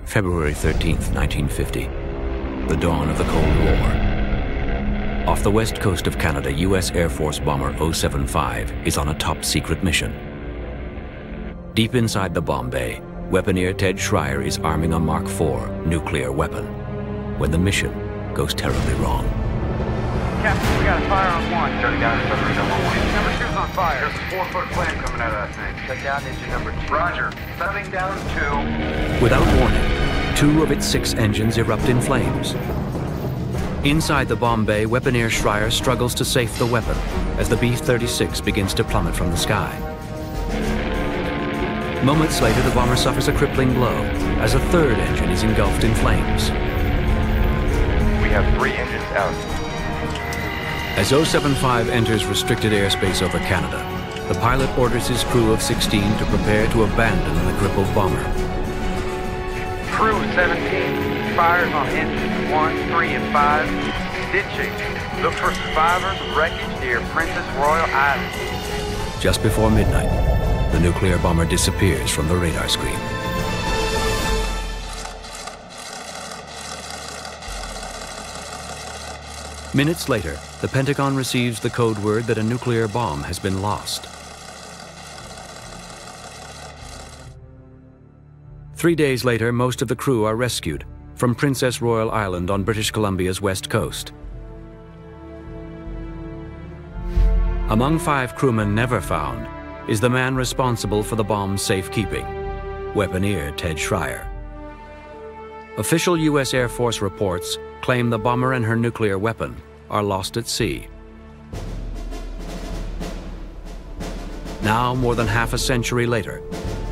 February 13th, 1950, the dawn of the Cold War. Off the west coast of Canada, U.S. Air Force bomber 075 is on a top-secret mission. Deep inside the bomb bay, weaponeer Ted Shrier is arming a Mark IV nuclear weapon when the mission goes terribly wrong. Captain, we got a fire on one. Shutting down submarine number 1. Number 2's on fire. There's a 4-foot flame coming out of that thing. Shut down engine number 2. Roger. Shutting down 2. Without warning, 2 of its 6 engines erupt in flames. Inside the bomb bay, weaponeer Shrier struggles to safe the weapon as the B-36 begins to plummet from the sky. Moments later, the bomber suffers a crippling blow as a 3rd engine is engulfed in flames. We have 3 engines out. As 075 enters restricted airspace over Canada, the pilot orders his crew of 16 to prepare to abandon the crippled bomber. Crew 17, fires on engines 1, 3, and 5. Ditching. Look for survivors of wreckage near Princess Royal Island. Just before midnight, the nuclear bomber disappears from the radar screen. Minutes later, the Pentagon receives the code word that a nuclear bomb has been lost. 3 days later, most of the crew are rescued from Princess Royal Island on British Columbia's west coast. Among 5 crewmen never found is the man responsible for the bomb's safekeeping, weaponeer Ted Shrier. Official U.S. Air Force reports claim the bomber and her nuclear weapon are lost at sea. Now, more than half a century later,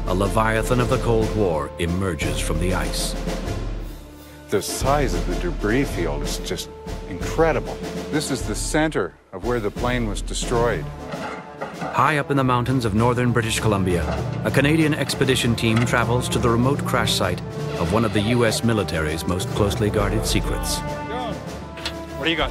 a leviathan of the Cold War emerges from the ice. The size of the debris field is just incredible. This is the center of where the plane was destroyed. High up in the mountains of northern British Columbia, a Canadian expedition team travels to the remote crash site of one of the U.S. military's most closely guarded secrets. What do you got?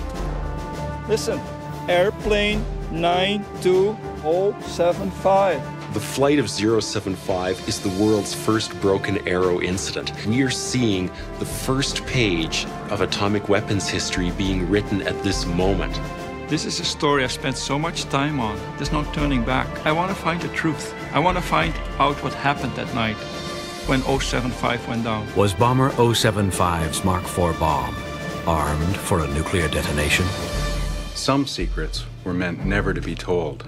Listen, airplane 92075. The flight of 075 is the world's first broken arrow incident. We are seeing the first page of atomic weapons history being written at this moment. This is a story I've spent so much time on. There's no turning back. I want to find the truth. I want to find out what happened that night when 075 went down. Was bomber 075's Mark IV bomb armed for a nuclear detonation? Some secrets were meant never to be told.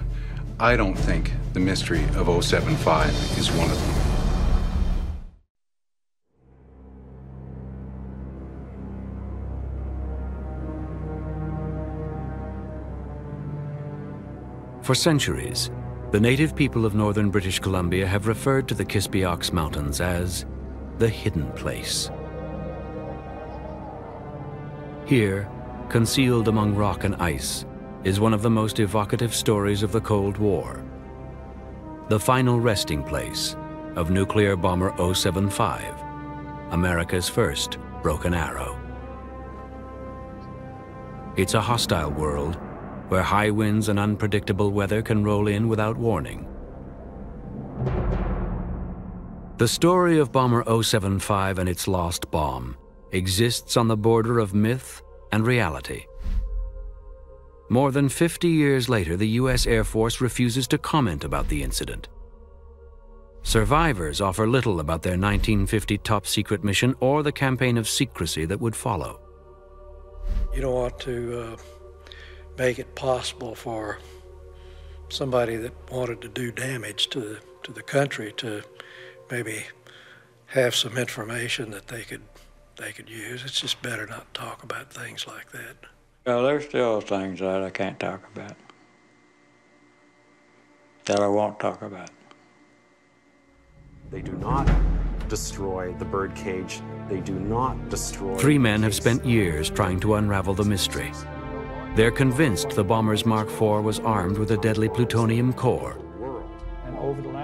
I don't think the mystery of 075 is one of them. For centuries, the native people of northern British Columbia have referred to the Kispiox Mountains as the hidden place. Here, concealed among rock and ice, is one of the most evocative stories of the Cold War. The final resting place of nuclear bomber 075, America's first broken arrow. It's a hostile world where high winds and unpredictable weather can roll in without warning. The story of bomber 075 and its lost bomb exists on the border of myth and reality. More than 50 years later, the U.S. Air Force refuses to comment about the incident. Survivors offer little about their 1950 top-secret mission or the campaign of secrecy that would follow. You don't want to make it possible for somebody that wanted to do damage to the country to maybe have some information that they could use. It's just better not to talk about things like that. Well, there's still things that I can't talk about, that I won't talk about. They do not destroy the birdcage. They do not destroy... 3 men have spent years trying to unravel the mystery. They're convinced the bomber's Mark IV was armed with a deadly plutonium core.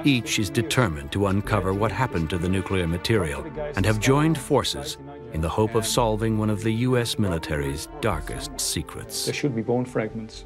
Each is determined to uncover what happened to the nuclear material and have joined forces in the hope of solving one of the U.S. military's darkest secrets. There should be bone fragments.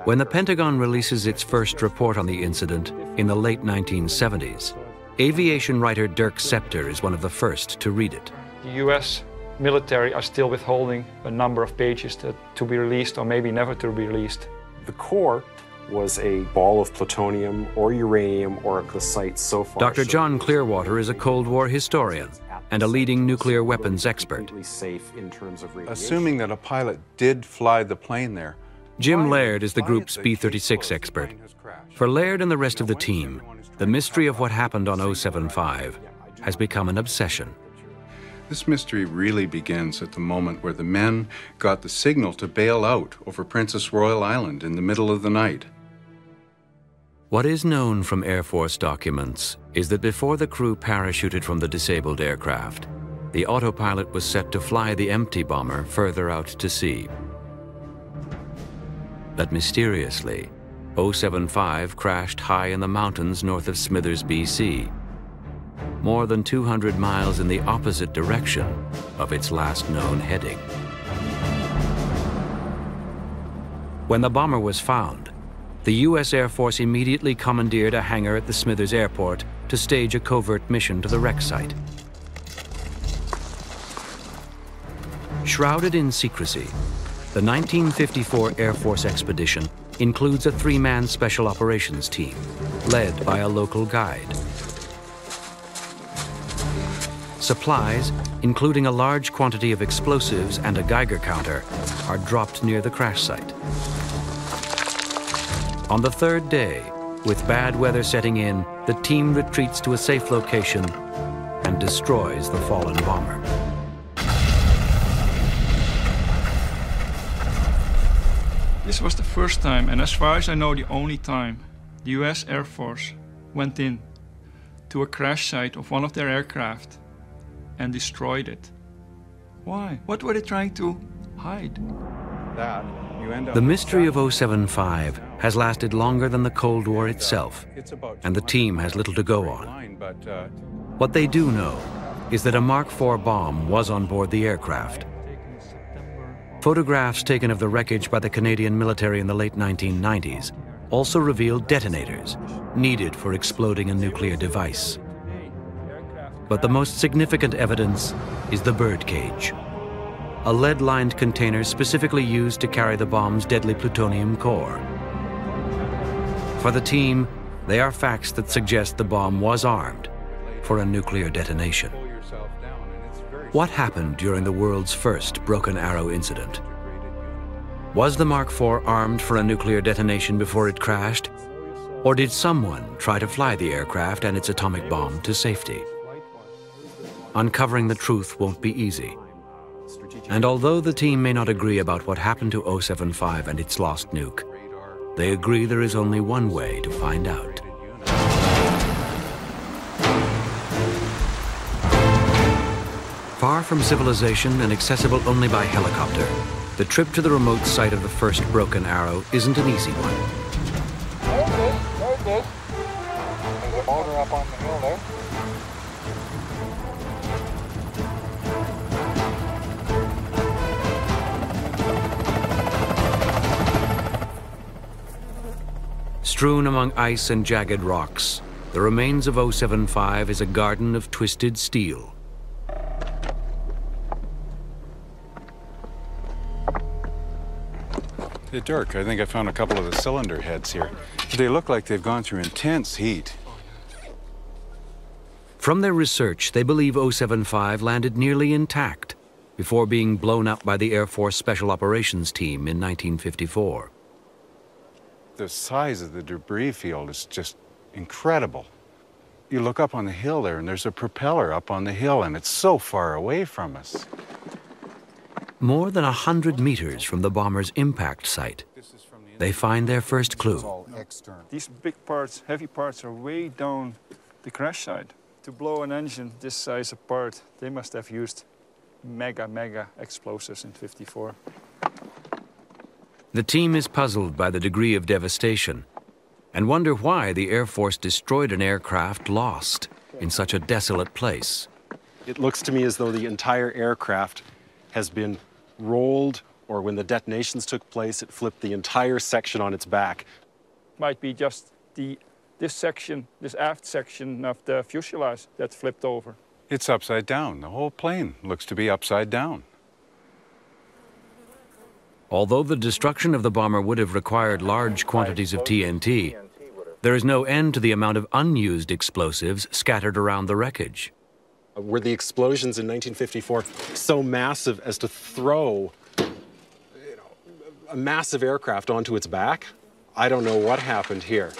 When the Pentagon releases its first report on the incident in the late 1970s, Aviation writer Dirk Scepter is one of the first to read it. The US military are still withholding a number of pages to be released or maybe never to be released. The core was a ball of plutonium or uranium or the site so far. Dr. John Clearwater is a Cold War historian and a leading nuclear weapons expert. Safe in terms of radiation. Assuming that a pilot did fly the plane there. Jim Laird is the group's B-36 expert. For Laird and the rest of the team, the mystery of what happened on 075 has become an obsession. This mystery really begins at the moment where the men got the signal to bail out over Princess Royal Island in the middle of the night. What is known from Air Force documents is that before the crew parachuted from the disabled aircraft, the autopilot was set to fly the empty bomber further out to sea. But mysteriously, 075 crashed high in the mountains north of Smithers, BC, more than 200 miles in the opposite direction of its last known heading. When the bomber was found, the U.S. Air Force immediately commandeered a hangar at the Smithers Airport to stage a covert mission to the wreck site. Shrouded in secrecy, the 1954 Air Force expedition includes a three-man special operations team, led by a local guide. Supplies, including a large quantity of explosives and a Geiger counter, are dropped near the crash site. On the third day, with bad weather setting in, the team retreats to a safe location and destroys the fallen bomber. This was the first time, and as far as I know, the only time, the US Air Force went in to a crash site of one of their aircraft and destroyed it. Why? What were they trying to hide? The mystery of 075 has lasted longer than the Cold War itself, and the team has little to go on. What they do know is that a Mark IV bomb was on board the aircraft. Photographs taken of the wreckage by the Canadian military in the late 1990s also revealed detonators needed for exploding a nuclear device. But the most significant evidence is the birdcage, a lead-lined container specifically used to carry the bomb's deadly plutonium core. For the team, they are facts that suggest the bomb was armed for a nuclear detonation. What happened during the world's first Broken Arrow incident? Was the Mark IV armed for a nuclear detonation before it crashed? Or did someone try to fly the aircraft and its atomic bomb to safety? Uncovering the truth won't be easy. And although the team may not agree about what happened to 075 and its lost nuke, they agree there is only one way to find out. Far from civilization and accessible only by helicopter, the trip to the remote site of the first Broken Arrow isn't an easy one. There it is. There's a boulder up on the hill there. Strewn among ice and jagged rocks, the remains of 075 is a garden of twisted steel. Hey, Dirk, I think I found a couple of the cylinder heads here. They look like they've gone through intense heat. From their research, they believe 075 landed nearly intact before being blown up by the Air Force Special Operations Team in 1954. The size of the debris field is just incredible. You look up on the hill there, and there's a propeller up on the hill, and it's so far away from us. More than 100 meters from the bomber's impact site, they find their first clue. These big parts, heavy parts, are way down the crash site. To blow an engine this size apart, they must have used mega explosives in '54. The team is puzzled by the degree of devastation and wonder why the Air Force destroyed an aircraft lost in such a desolate place. It looks to me as though the entire aircraft has been rolled, or when the detonations took place, it flipped the entire section on its back. Might be just the this section, this aft section of the fuselage that flipped over. It's upside down. The whole plane looks to be upside down. Although the destruction of the bomber would have required large quantities of TNT, there is no end to the amount of unused explosives scattered around the wreckage. Were the explosions in 1954 so massive as to throw a massive aircraft onto its back? I don't know what happened here.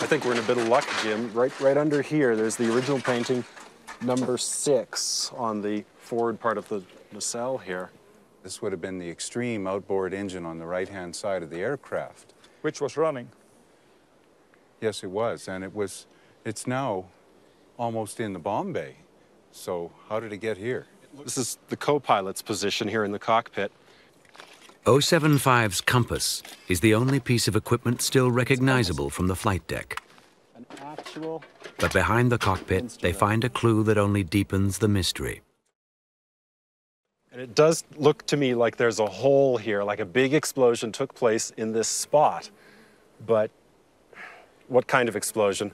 I think we're in a bit of luck, Jim. Right under here, there's the original painting, number 6, on the forward part of the nacelle here. This would have been the extreme outboard engine on the right-hand side of the aircraft. Which was running. Yes, it was, and it's now almost in the bomb bay. So how did it get here? This is the co-pilot's position here in the cockpit. 075's compass is the only piece of equipment still recognizable from the flight deck. But behind the cockpit, they find a clue that only deepens the mystery. And it does look to me like there's a hole here, like a big explosion took place in this spot. But what kind of explosion?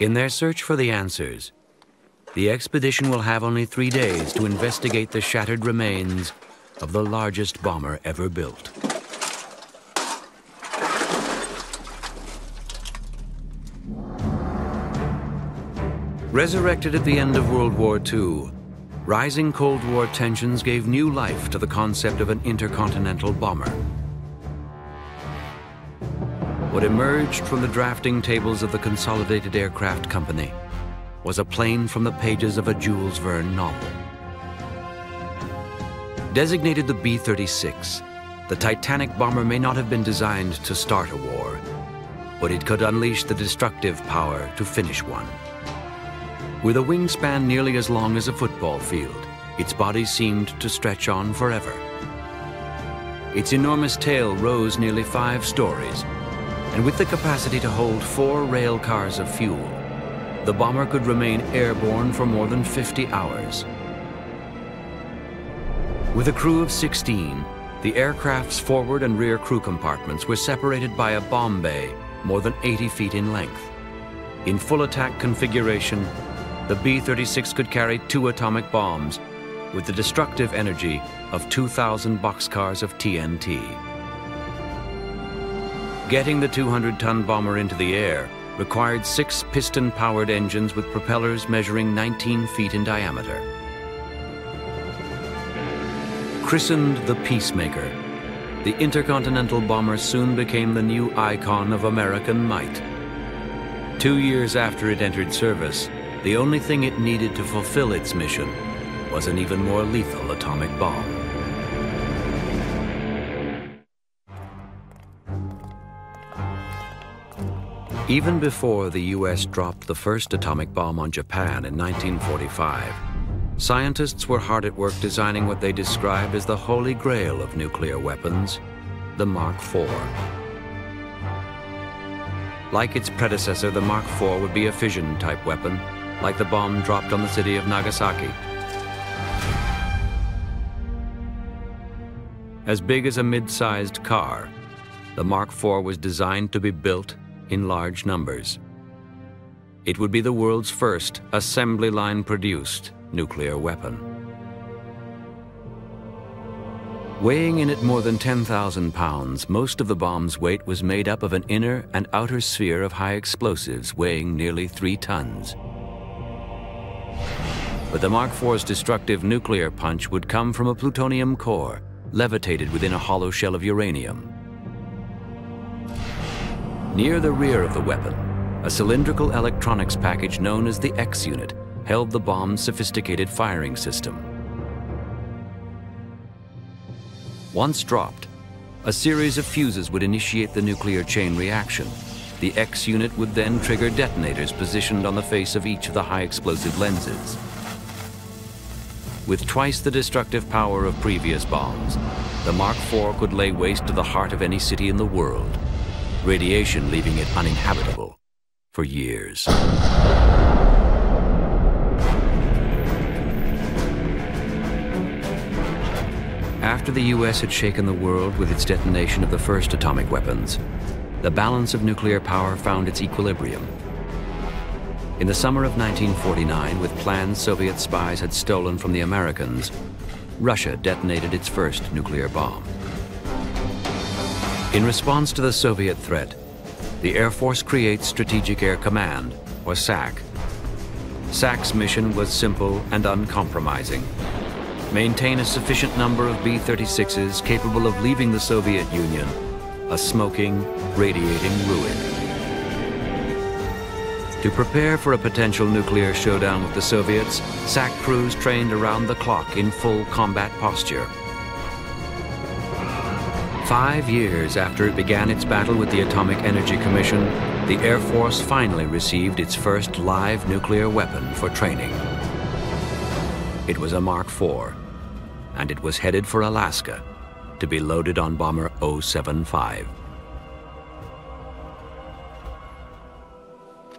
In their search for the answers, the expedition will have only 3 days to investigate the shattered remains of the largest bomber ever built. Resurrected at the end of World War II, rising Cold War tensions gave new life to the concept of an intercontinental bomber. What emerged from the drafting tables of the Consolidated Aircraft Company was a plane from the pages of a Jules Verne novel. Designated the B-36, the Titanic bomber may not have been designed to start a war, but it could unleash the destructive power to finish one. With a wingspan nearly as long as a football field, its body seemed to stretch on forever. Its enormous tail rose nearly 5 stories, and with the capacity to hold 4 rail cars of fuel, the bomber could remain airborne for more than 50 hours. With a crew of 16, the aircraft's forward and rear crew compartments were separated by a bomb bay more than 80 feet in length. In full attack configuration, the B-36 could carry 2 atomic bombs with the destructive energy of 2,000 boxcars of TNT. Getting the 200-ton bomber into the air required 6 piston-powered engines with propellers measuring 19 feet in diameter. Christened the Peacemaker, the intercontinental bomber soon became the new icon of American might. 2 years after it entered service, the only thing it needed to fulfill its mission was an even more lethal atomic bomb. Even before the U.S. dropped the first atomic bomb on Japan in 1945, scientists were hard at work designing what they described as the holy grail of nuclear weapons, the Mark IV. Like its predecessor, the Mark IV would be a fission-type weapon, like the bomb dropped on the city of Nagasaki. As big as a mid-sized car, the Mark IV was designed to be built in large numbers. It would be the world's first assembly line-produced nuclear weapon. Weighing in at more than 10,000 pounds, most of the bomb's weight was made up of an inner and outer sphere of high explosives weighing nearly 3 tons. But the Mark IV's destructive nuclear punch would come from a plutonium core, levitated within a hollow shell of uranium. Near the rear of the weapon, a cylindrical electronics package known as the X unit held the bomb's sophisticated firing system. Once dropped, a series of fuses would initiate the nuclear chain reaction. The X unit would then trigger detonators positioned on the face of each of the high explosive lenses. With twice the destructive power of previous bombs, the Mark IV could lay waste to the heart of any city in the world, radiation leaving it uninhabitable for years. After the US had shaken the world with its detonation of the first atomic weapons, the balance of nuclear power found its equilibrium. In the summer of 1949, with plans Soviet spies had stolen from the Americans, Russia detonated its first nuclear bomb. In response to the Soviet threat, the Air Force creates Strategic Air Command, or SAC. SAC's mission was simple and uncompromising. Maintain a sufficient number of B-36s capable of leaving the Soviet Union, a smoking, radiating ruin. To prepare for a potential nuclear showdown with the Soviets, SAC crews trained around the clock in full combat posture. 5 years after it began its battle with the Atomic Energy Commission, the Air Force finally received its first live nuclear weapon for training. It was a Mark IV, and it was headed for Alaska to be loaded on bomber 075.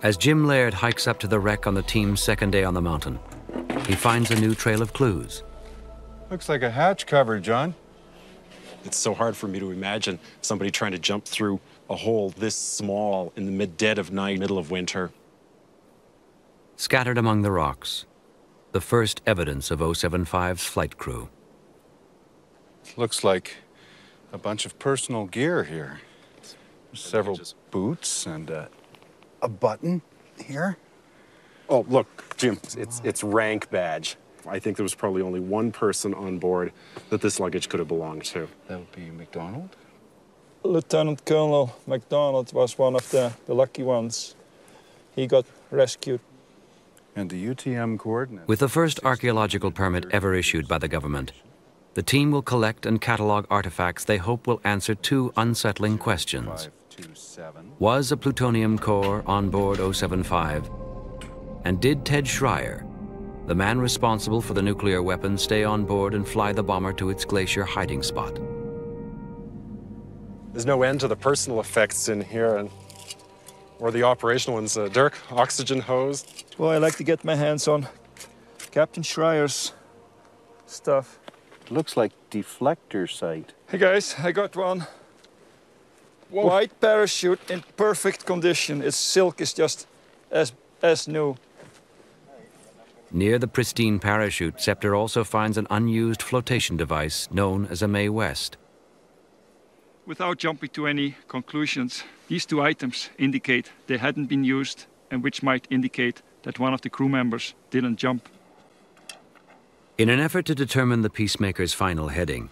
As Jim Laird hikes up to the wreck on the team's second day on the mountain, he finds a new trail of clues. Looks like a hatch cover, John. It's so hard for me to imagine somebody trying to jump through a hole this small in the mid-dead of night, middle of winter. Scattered among the rocks, the first evidence of 075's flight crew. Looks like a bunch of personal gear here. Several boots and a button here. Oh, look, Jim, it's rank badge. I think there was probably only one person on board that this luggage could have belonged to. That would be McDonald? Lieutenant Colonel MacDonald was one of the lucky ones. He got rescued. And the UTM coordinates. With the first archaeological permit ever issued by the government, the team will collect and catalog artifacts they hope will answer two unsettling questions. Was a plutonium core on board 075? And did Ted Shrier, the man responsible for the nuclear weapon, stay on board and fly the bomber to its glacier hiding spot? There's no end to the personal effects in here, or the operational ones. Dirk, oxygen hose. Well, I like to get my hands on Captain Shrier's stuff. Looks like deflector sight. Hey guys, I got one. Whoa. White parachute in perfect condition. Its silk is just as new. Near the pristine parachute, Scepter also finds an unused flotation device known as a Mae West. Without jumping to any conclusions, these two items indicate they hadn't been used, and which might indicate that one of the crew members didn't jump. In an effort to determine the Peacemaker's final heading,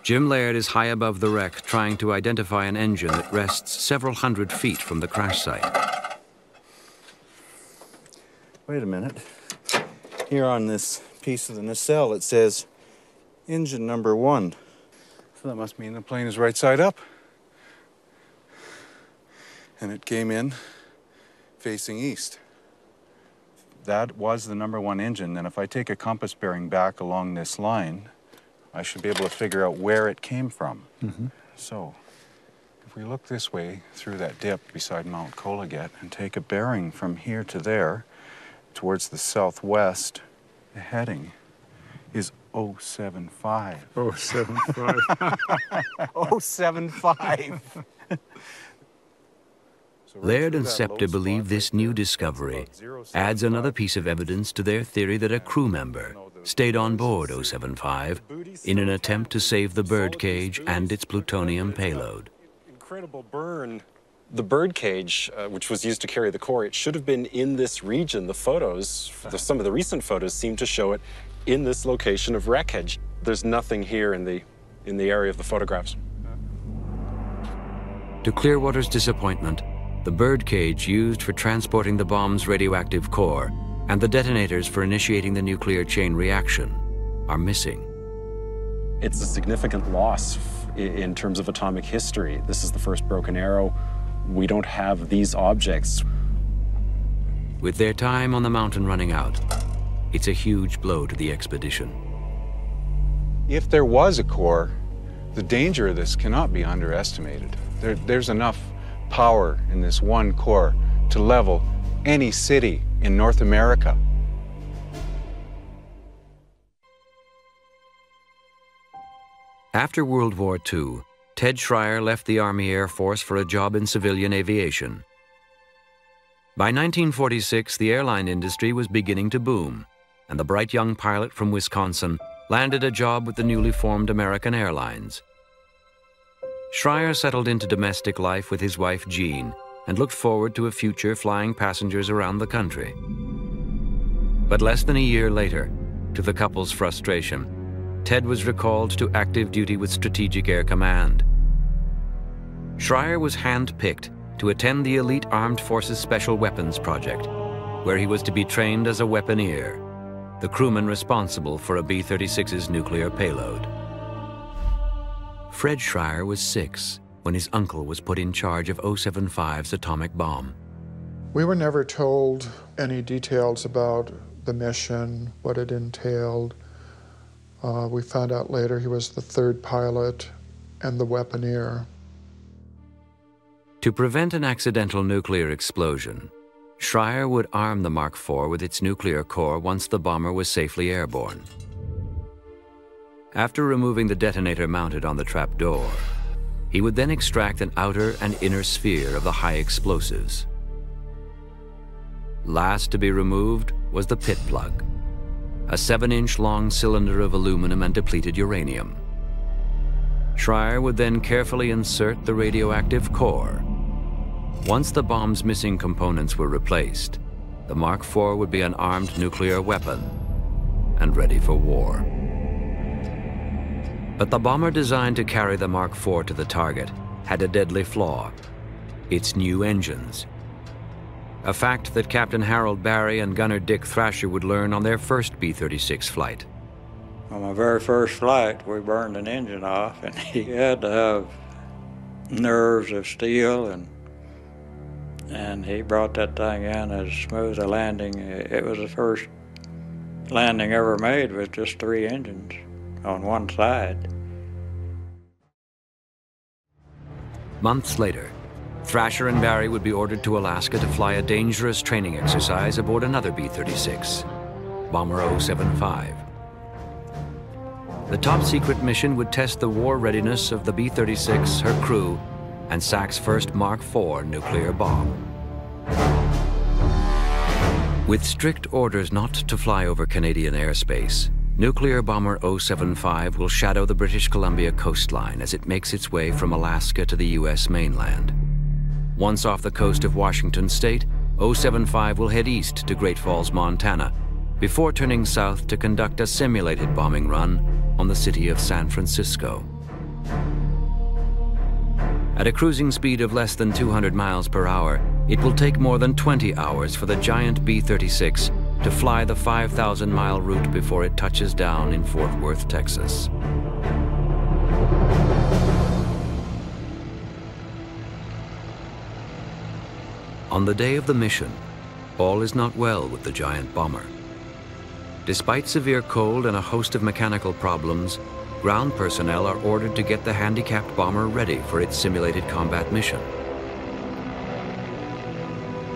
Jim Laird is high above the wreck trying to identify an engine that rests several hundred feet from the crash site. Wait a minute. Here on this piece of the nacelle, it says engine number 1. So that must mean the plane is right side up. And it came in facing east. That was the number 1 engine. And if I take a compass bearing back along this line, I should be able to figure out where it came from. So, if we look this way through that dip beside Mount Kologet and take a bearing from here to there, towards the southwest, the heading is 075. 075. 075. Laird and Scepter believe this new discovery adds another piece of evidence to their theory that a crew member stayed on board 075 in an attempt to save the birdcage and its plutonium payload. Incredible burn. The birdcage, which was used to carry the core, it should have been in this region. The photos, some of the recent photos seem to show it in this location of wreckage. There's nothing here in the area of the photographs. To Clearwater's disappointment, the birdcage used for transporting the bomb's radioactive core and the detonators for initiating the nuclear chain reaction are missing. It's a significant loss in terms of atomic history. This is the first broken arrow. We don't have these objects. With their time on the mountain running out, it's a huge blow to the expedition. If there was a core, the danger of this cannot be underestimated. There's enough power in this one core to level any city in North America. After World War II, Ted Shrier left the Army Air Force for a job in civilian aviation. By 1946, the airline industry was beginning to boom, and the bright young pilot from Wisconsin landed a job with the newly formed American Airlines. Shrier settled into domestic life with his wife Jean and looked forward to a future flying passengers around the country. But less than a year later, to the couple's frustration, Ted was recalled to active duty with Strategic Air Command. Shrier was hand-picked to attend the elite Armed Forces Special Weapons Project, where he was to be trained as a weaponeer, the crewman responsible for a B-36's nuclear payload. Fred Shrier was 6 when his uncle was put in charge of 075's atomic bomb. We were never told any details about the mission, what it entailed. We found out later he was the 3rd pilot and the weaponeer. To prevent an accidental nuclear explosion, Shrier would arm the Mark IV with its nuclear core once the bomber was safely airborne. After removing the detonator mounted on the trapdoor, he would then extract an outer and inner sphere of the high explosives. Last to be removed was the pit plug, a 7-inch long cylinder of aluminum and depleted uranium. Shrier would then carefully insert the radioactive core. Once the bomb's missing components were replaced, the Mark IV would be an armed nuclear weapon and ready for war. But the bomber designed to carry the Mark IV to the target had a deadly flaw: its new engines. A fact that Captain Harold Barry and Gunner Dick Thrasher would learn on their first B-36 flight. On my very first flight, we burned an engine off, and he had to have nerves of steel, and he brought that thing in as smooth a landing. It was the first landing ever made with just 3 engines on one side. Months later, Thrasher and Barry would be ordered to Alaska to fly a dangerous training exercise aboard another B-36, Bomber 075. The top-secret mission would test the war readiness of the B-36, her crew, and SAC's first Mark IV nuclear bomb. With strict orders not to fly over Canadian airspace, nuclear bomber 075 will shadow the British Columbia coastline as it makes its way from Alaska to the U.S. mainland. Once off the coast of Washington State, 075 will head east to Great Falls, Montana, before turning south to conduct a simulated bombing run on the city of San Francisco. At a cruising speed of less than 200 miles per hour, it will take more than 20 hours for the giant B-36 to fly the 5,000-mile route before it touches down in Fort Worth, Texas. On the day of the mission, all is not well with the giant bomber. Despite severe cold and a host of mechanical problems, ground personnel are ordered to get the handicapped bomber ready for its simulated combat mission.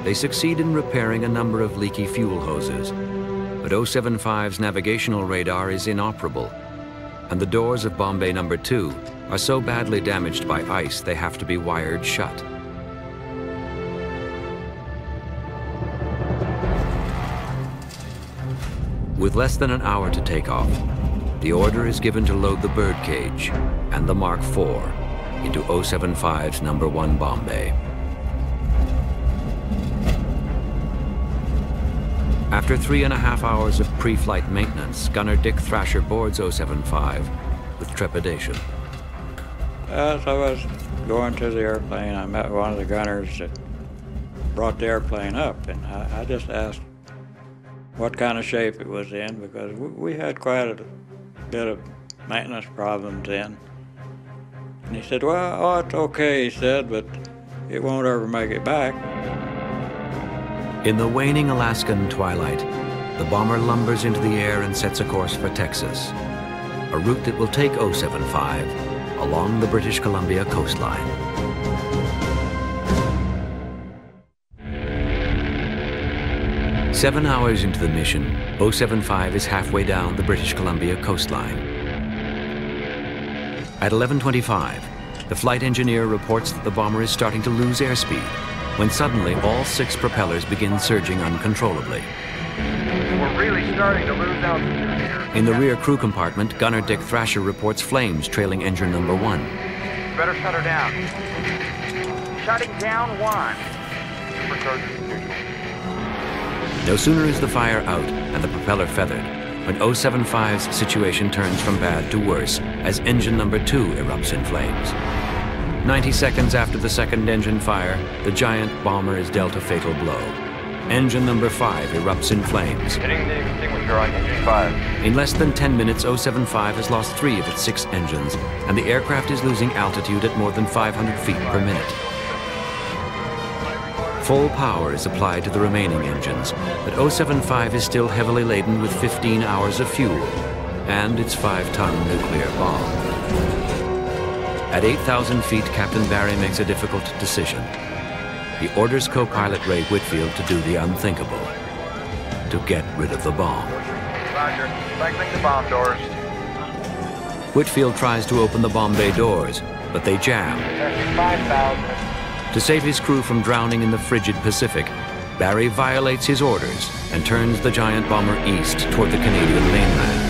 They succeed in repairing a number of leaky fuel hoses, but 075's navigational radar is inoperable, and the doors of bomb bay number 2 are so badly damaged by ice they have to be wired shut. With less than an hour to take off, the order is given to load the birdcage and the Mark IV into 075's number 1 bomb bay. After 3.5 hours of pre-flight maintenance, Gunner Dick Thrasher boards 075 with trepidation. As I was going to the airplane, I met one of the gunners that brought the airplane up, and I just asked what kind of shape it was in, because we had quite a bit of maintenance problems then. And he said, well, it's okay, he said, but it won't ever make it back. In the waning Alaskan twilight, the bomber lumbers into the air and sets a course for Texas, a route that will take 075 along the British Columbia coastline. Seven hours into the mission, 075 is halfway down the British Columbia coastline. At 11:25, the flight engineer reports that the bomber is starting to lose airspeed, when suddenly all 6 propellers begin surging uncontrollably. We're really starting to lose altitude here. In the rear crew compartment, gunner Dick Thrasher reports flames trailing engine number 1. Better shut her down. Shutting down 1. Supercharger neutral. No sooner is the fire out and the propeller feathered, when 075's situation turns from bad to worse as engine number 2 erupts in flames. 90 seconds after the second engine fire, the giant bomber is dealt a fatal blow. Engine number 5 erupts in flames. Hitting the extinguisher on engine 5. In less than 10 minutes, 075 has lost 3 of its 6 engines, and the aircraft is losing altitude at more than 500 feet per minute. Full power is applied to the remaining engines, but 075 is still heavily laden with 15 hours of fuel and its 5-ton nuclear bomb. At 8,000 feet, Captain Barry makes a difficult decision. He orders co-pilot Ray Whitfield to do the unthinkable, to get rid of the bomb. Roger. Cycling the bomb doors. Whitfield tries to open the bomb bay doors, but they jam. 5,000. To save his crew from drowning in the frigid Pacific, Barry violates his orders and turns the giant bomber east toward the Canadian mainland.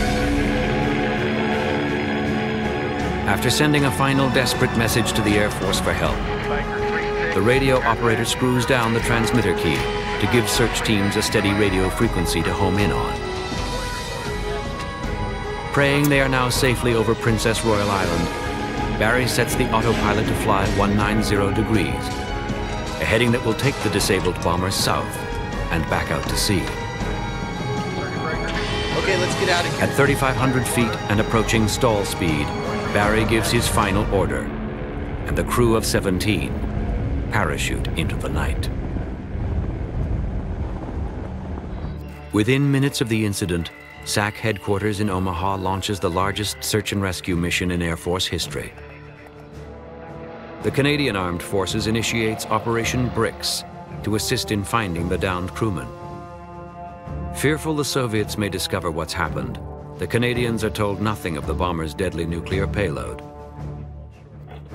After sending a final desperate message to the Air Force for help, the radio operator screws down the transmitter key to give search teams a steady radio frequency to home in on. Praying they are now safely over Princess Royal Island, Barry sets the autopilot to fly 190 degrees, a heading that will take the disabled bomber south and back out to sea. Okay, let's get out of here. At 3,500 feet and approaching stall speed, Barry gives his final order, and the crew of 17 parachute into the night. Within minutes of the incident, SAC headquarters in Omaha launches the largest search and rescue mission in Air Force history. The Canadian Armed Forces initiates Operation Bricks to assist in finding the downed crewmen. Fearful the Soviets may discover what's happened, the Canadians are told nothing of the bomber's deadly nuclear payload.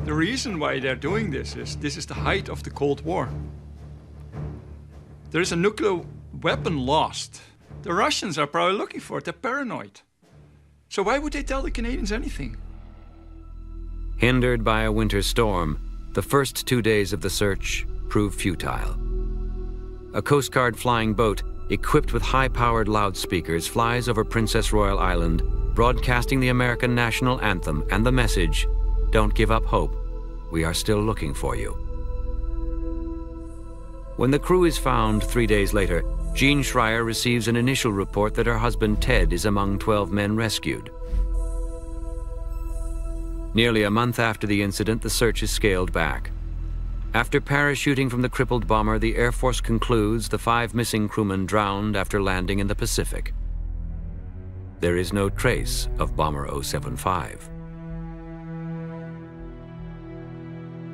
The reason why they're doing this is the height of the Cold War. There is a nuclear weapon lost. The Russians are probably looking for it. They're paranoid. So why would they tell the Canadians anything? Hindered by a winter storm, the first 2 days of the search prove futile. A Coast Guard flying boat equipped with high-powered loudspeakers flies over Princess Royal Island, broadcasting the American national anthem and the message, "Don't give up hope. We are still looking for you." When the crew is found 3 days later, Jean Shrier receives an initial report that her husband Ted is among 12 men rescued. Nearly a month after the incident, the search is scaled back. After parachuting from the crippled bomber, the Air Force concludes the 5 missing crewmen drowned after landing in the Pacific. There is no trace of Bomber 075.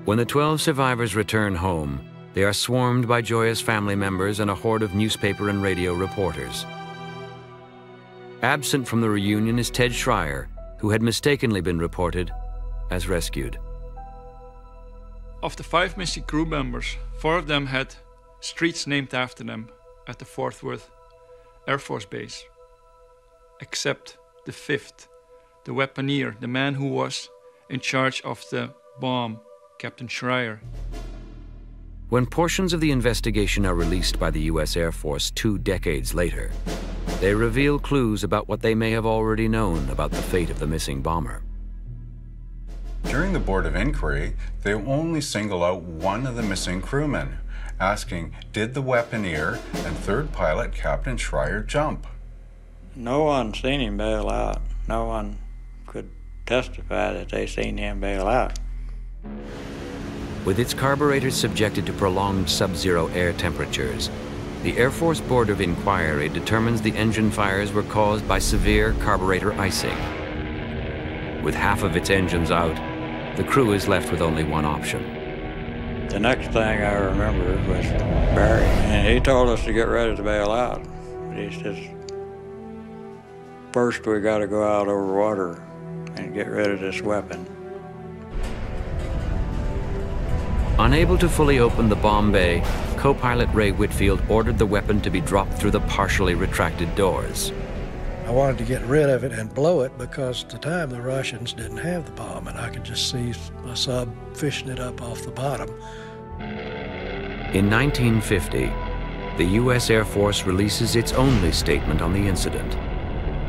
When the 12 survivors return home, they are swarmed by joyous family members and a horde of newspaper and radio reporters. Absent from the reunion is Ted Shrier, who had mistakenly been reported as rescued. Of the 5 missing crew members, 4 of them had streets named after them at the Fort Worth Air Force Base. Except the 5th, the weaponeer, the man who was in charge of the bomb, Captain Shrier. When portions of the investigation are released by the U.S. Air Force 2 decades later, they reveal clues about what they may have already known about the fate of the missing bomber. During the Board of Inquiry, they only single out one of the missing crewmen, asking, did the weaponeer and 3rd pilot Captain Shrier jump? No one seen him bail out. No one could testify that they seen him bail out. With its carburetors subjected to prolonged sub-zero air temperatures, the Air Force Board of Inquiry determines the engine fires were caused by severe carburetor icing. With half of its engines out, the crew is left with only one option. The next thing I remember was Barry, and he told us to get ready to bail out. He says, first we got to go out over water and get rid of this weapon. Unable to fully open the bomb bay, co-pilot Ray Whitfield ordered the weapon to be dropped through the partially retracted doors. I wanted to get rid of it and blow it because at the time the Russians didn't have the bomb, and I could just see a sub fishing it up off the bottom. In 1950, the U.S. Air Force releases its only statement on the incident,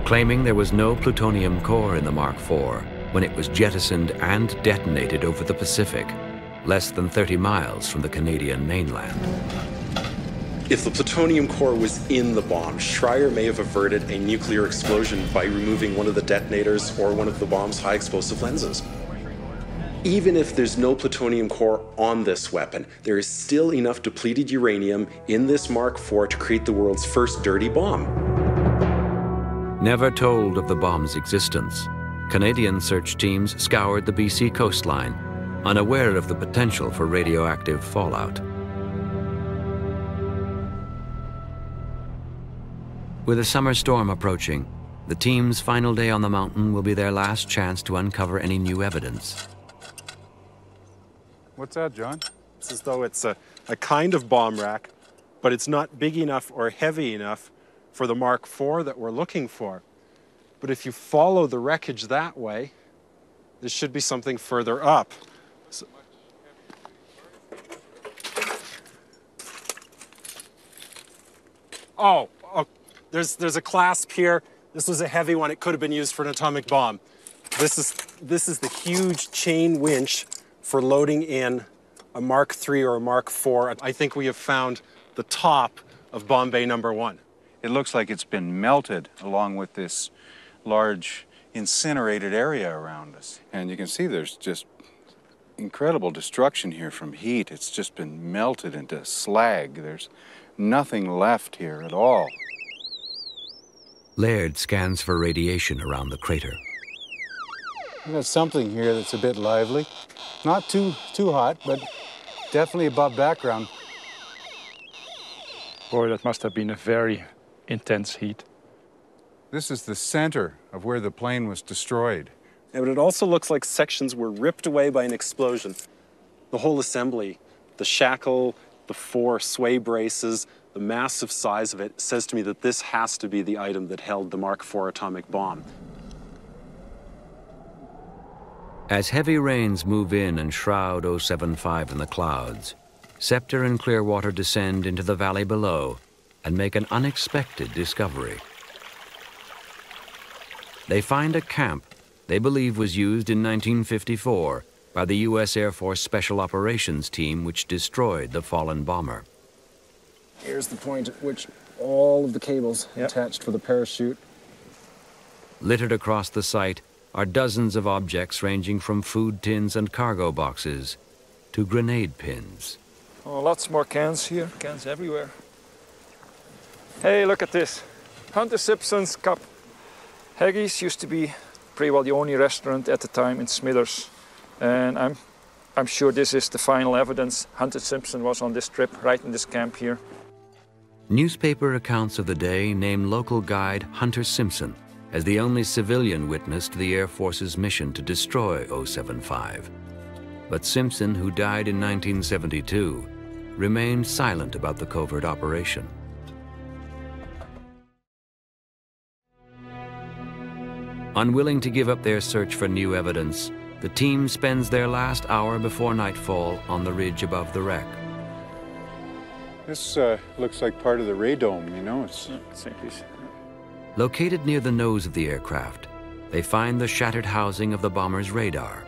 claiming there was no plutonium core in the Mark IV when it was jettisoned and detonated over the Pacific, less than 30 miles from the Canadian mainland. If the plutonium core was in the bomb, Shrier may have averted a nuclear explosion by removing one of the detonators or one of the bomb's high explosive lenses. Even if there's no plutonium core on this weapon, there is still enough depleted uranium in this Mark IV to create the world's first dirty bomb. Never told of the bomb's existence, Canadian search teams scoured the BC coastline, unaware of the potential for radioactive fallout. With a summer storm approaching, the team's final day on the mountain will be their last chance to uncover any new evidence. What's that, John? It's as though it's a kind of bomb rack, but it's not big enough or heavy enough for the Mark IV that we're looking for. But if you follow the wreckage that way, there should be something further up. So, oh, there's a clasp here. This was a heavy one. It could have been used for an atomic bomb. This is the huge chain winch for loading in a Mark III or a Mark IV. I think we have found the top of bomb bay number 1. It looks like it's been melted along with this large incinerated area around us. And you can see there's just incredible destruction here from heat. It's just been melted into slag. There's nothing left here at all. Laird scans for radiation around the crater. We've got something here that's a bit lively. Not too hot, but definitely above background. Boy, that must have been a very intense heat. This is the center of where the plane was destroyed. Yeah, but it also looks like sections were ripped away by an explosion. The whole assembly, the shackle, the 4 sway braces, the massive size of it says to me that this has to be the item that held the Mark IV atomic bomb. As heavy rains move in and shroud 075 in the clouds, Scepter and Clearwater descend into the valley below and make an unexpected discovery. They find a camp they believe was used in 1954 by the U.S. Air Force Special Operations Team which destroyed the fallen bomber. Here's the point at which all of the cables attached for the parachute. Littered across the site are dozens of objects ranging from food tins and cargo boxes to grenade pins. Oh, lots more cans here, cans everywhere. Hey, look at this. Hunter Simpson's Cup. Haggis used to be pretty well the only restaurant at the time in Smithers. And I'm sure this is the final evidence. Hunter Simpson was on this trip, right in this camp here. Newspaper accounts of the day name local guide Hunter Simpson as the only civilian witness to the Air Force's mission to destroy 075. But Simpson, who died in 1972, remained silent about the covert operation. Unwilling to give up their search for new evidence, the team spends their last hour before nightfall on the ridge above the wreck. This looks like part of the radome, you know. Located near the nose of the aircraft, they find the shattered housing of the bomber's radar.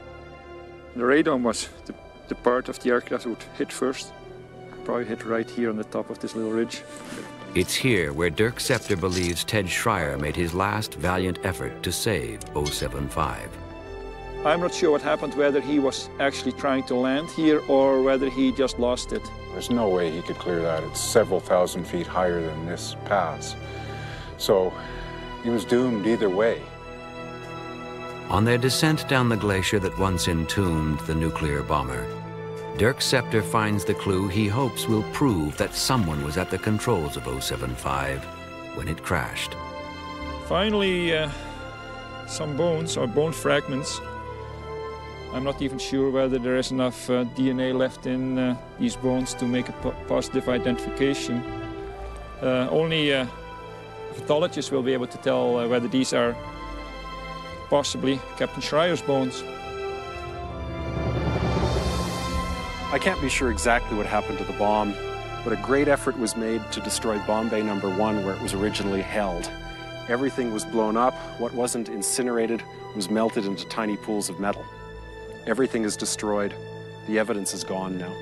The radome was the part of the aircraft that would hit first. Probably hit right here on the top of this little ridge. It's here where Dirk Scepter believes Ted Shrier made his last valiant effort to save 075. I'm not sure what happened, whether he was actually trying to land here or whether he just lost it. There's no way he could clear that. It's several thousand feet higher than this pass. So he was doomed either way. On their descent down the glacier that once entombed the nuclear bomber, Dirk Scepter finds the clue he hopes will prove that someone was at the controls of 075 when it crashed. Finally, some bones or bone fragments. I'm not even sure whether there is enough DNA left in these bones to make a positive identification. Only pathologists will be able to tell whether these are possibly Captain Shrier's bones. I can't be sure exactly what happened to the bomb, but a great effort was made to destroy Bomb Bay No. 1 where it was originally held. Everything was blown up. What wasn't incinerated was melted into tiny pools of metal. Everything is destroyed. The evidence is gone now.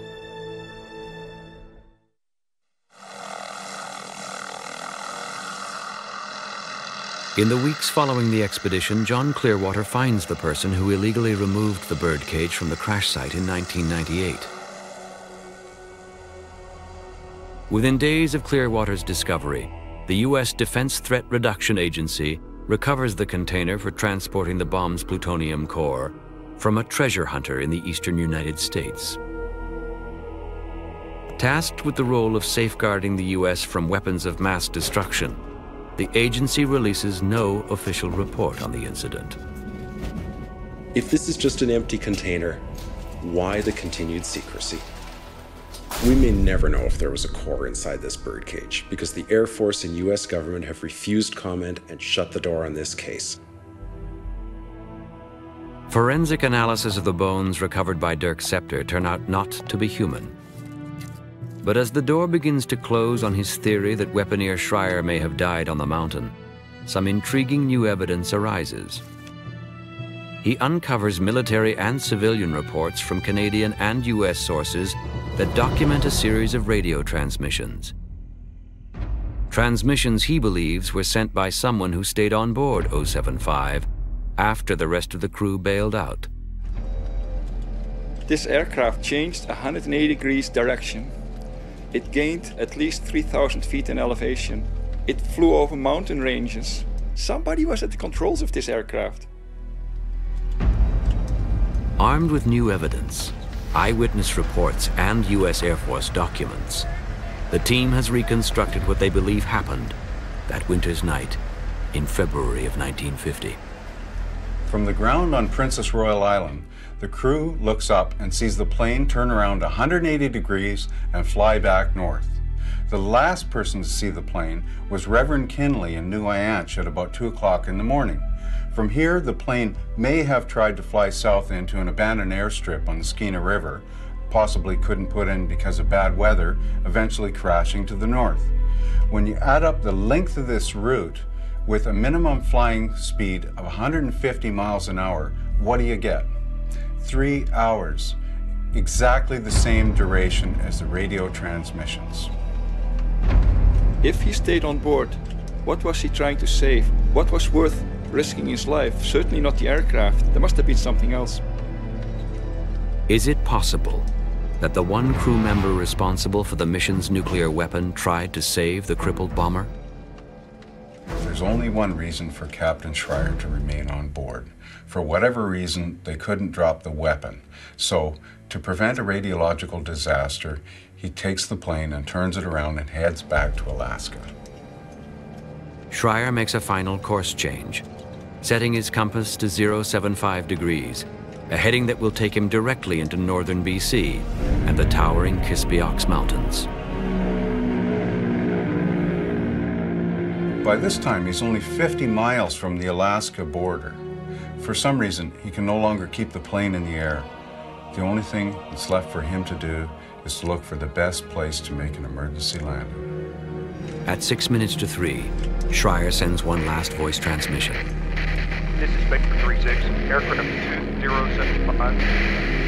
In the weeks following the expedition, John Clearwater finds the person who illegally removed the birdcage from the crash site in 1998. Within days of Clearwater's discovery, the U.S. Defense Threat Reduction Agency recovers the container for transporting the bomb's plutonium core from a treasure hunter in the eastern United States. Tasked with the role of safeguarding the U.S. from weapons of mass destruction, the agency releases no official report on the incident. If this is just an empty container, why the continued secrecy? We may never know if there was a core inside this birdcage because the Air Force and US government have refused comment and shut the door on this case. Forensic analysis of the bones recovered by Dirk Scepter turn out not to be human. But as the door begins to close on his theory that weaponeer Shrier may have died on the mountain, some intriguing new evidence arises. He uncovers military and civilian reports from Canadian and US sources that document a series of radio transmissions. Transmissions he believes were sent by someone who stayed on board 075 after the rest of the crew bailed out. This aircraft changed 180 degrees direction. It gained at least 3,000 feet in elevation. It flew over mountain ranges. Somebody was at the controls of this aircraft. Armed with new evidence, eyewitness reports, and US Air Force documents, the team has reconstructed what they believe happened that winter's night in February of 1950. From the ground on Princess Royal Island, the crew looks up and sees the plane turn around 180 degrees and fly back north. The last person to see the plane was Reverend Kinley in New Ianche at about 2 o'clock in the morning. From here, the plane may have tried to fly south into an abandoned airstrip on the Skeena River, possibly couldn't put in because of bad weather, eventually crashing to the north. When you add up the length of this route with a minimum flying speed of 150 miles an hour, what do you get? 3 hours, exactly the same duration as the radio transmissions. If he stayed on board, what was he trying to save? What was worth risking his life? Certainly not the aircraft. There must have been something else. Is it possible that the one crew member responsible for the mission's nuclear weapon tried to save the crippled bomber? There's only one reason for Captain Shrier to remain on board. For whatever reason, they couldn't drop the weapon. So, to prevent a radiological disaster, he takes the plane and turns it around and heads back to Alaska. Shrier makes a final course change, setting his compass to 075 degrees, a heading that will take him directly into northern BC and the towering Kispiox Mountains. By this time, he's only 50 miles from the Alaska border. For some reason, he can no longer keep the plane in the air. The only thing that's left for him to do is to look for the best place to make an emergency landing. At 6 minutes to 3, Shrier sends one last voice transmission. This is Spectre 36, aircraft 2075.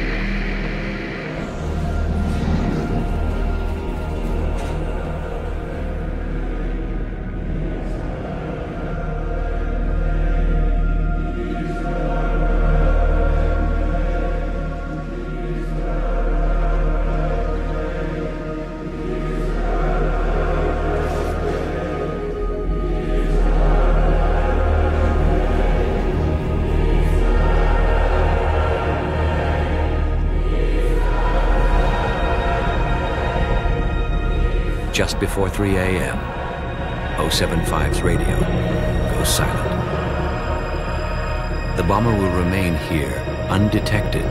Just before 3 a.m., 075's radio goes silent. The bomber will remain here undetected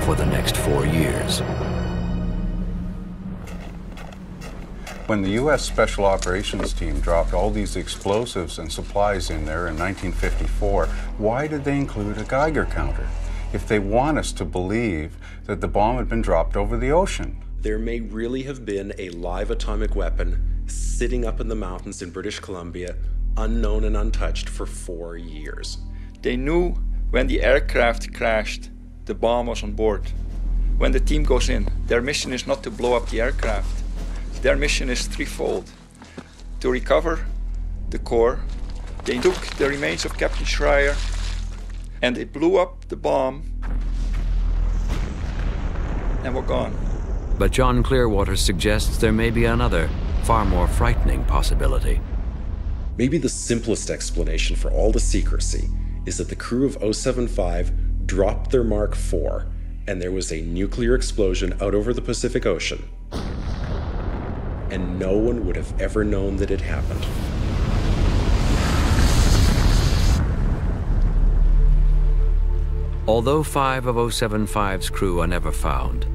for the next 4 years. When the U.S. Special Operations Team dropped all these explosives and supplies in there in 1954, why did they include a Geiger counter if they want us to believe that the bomb had been dropped over the ocean? There may really have been a live atomic weapon sitting up in the mountains in British Columbia, unknown and untouched for 4 years. They knew when the aircraft crashed, the bomb was on board. When the team goes in, their mission is not to blow up the aircraft. Their mission is threefold. To recover the core, they took the remains of Captain Shrier and they blew up the bomb and were gone. But John Clearwater suggests there may be another, far more frightening possibility. Maybe the simplest explanation for all the secrecy is that the crew of 075 dropped their Mark IV and there was a nuclear explosion out over the Pacific Ocean. And no one would have ever known that it happened. Although 5 of 075's crew are never found,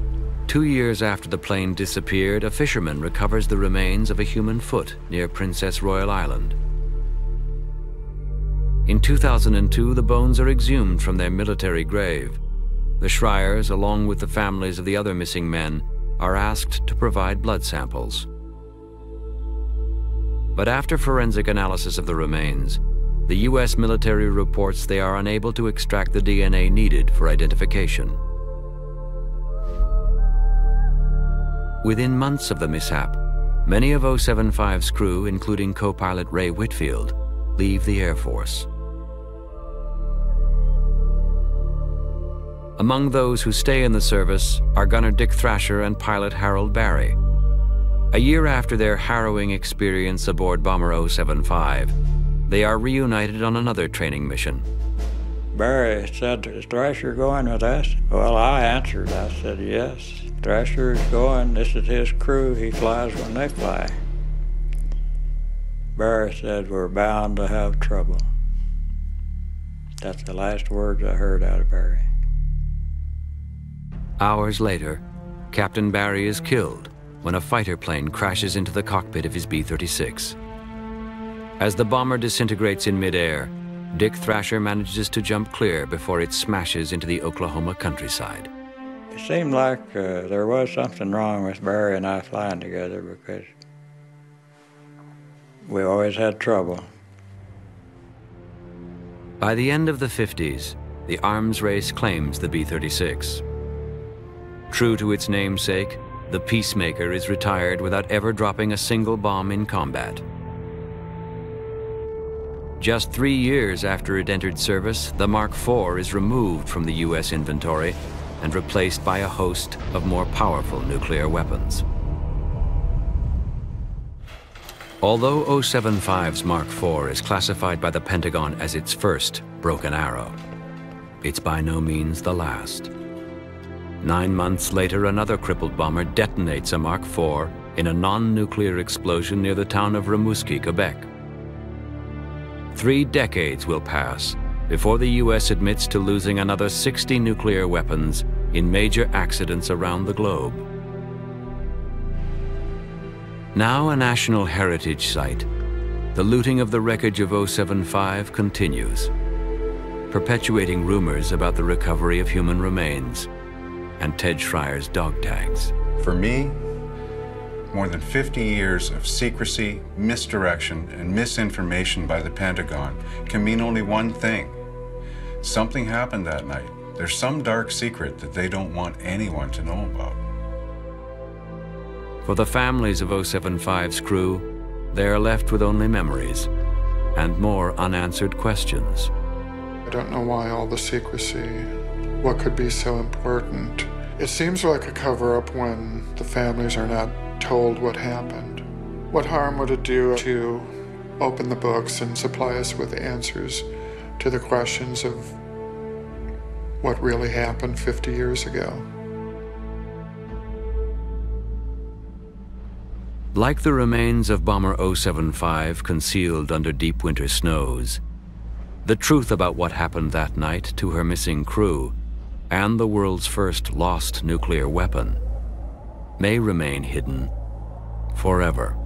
2 years after the plane disappeared, a fisherman recovers the remains of a human foot near Princess Royal Island. In 2002, the bones are exhumed from their military grave. The Shriers, along with the families of the other missing men, are asked to provide blood samples. But after forensic analysis of the remains, the U.S. military reports they are unable to extract the DNA needed for identification. Within months of the mishap, many of 075's crew, including co-pilot Ray Whitfield, leave the Air Force. Among those who stay in the service are gunner Dick Thrasher and pilot Harold Barry. A year after their harrowing experience aboard Bomber 075, they are reunited on another training mission. Barry said, "Is Thrasher going with us?" Well, I answered. I said, "Yes, Thrasher is going. This is his crew. He flies when they fly." Barry said, "We're bound to have trouble." That's the last words I heard out of Barry. Hours later, Captain Barry is killed when a fighter plane crashes into the cockpit of his B-36. As the bomber disintegrates in midair, Dick Thrasher manages to jump clear before it smashes into the Oklahoma countryside. It seemed like there was something wrong with Barry and I flying together because we always had trouble. By the end of the 50s, the arms race claims the B-36. True to its namesake, the Peacemaker is retired without ever dropping a single bomb in combat. Just 3 years after it entered service, the Mark IV is removed from the U.S. inventory and replaced by a host of more powerful nuclear weapons. Although 075's Mark IV is classified by the Pentagon as its first broken arrow, it's by no means the last. 9 months later, another crippled bomber detonates a Mark IV in a non-nuclear explosion near the town of Rimouski, Quebec. 3 decades will pass before the U.S. admits to losing another 60 nuclear weapons in major accidents around the globe. Now a national heritage site, the looting of the wreckage of 075 continues, perpetuating rumors about the recovery of human remains and Ted Shrier's dog tags. For me, more than 50 years of secrecy, misdirection, and misinformation by the Pentagon can mean only one thing. Something happened that night. There's some dark secret that they don't want anyone to know about. For the families of 075's crew, they are left with only memories and more unanswered questions. I don't know why all the secrecy. What could be so important? It seems like a cover-up when the families are not told what happened. What harm would it do to open the books and supply us with answers to the questions of what really happened 50 years ago? Like the remains of Bomber 075 concealed under deep winter snows, the truth about what happened that night to her missing crew and the world's first lost nuclear weapon may remain hidden forever.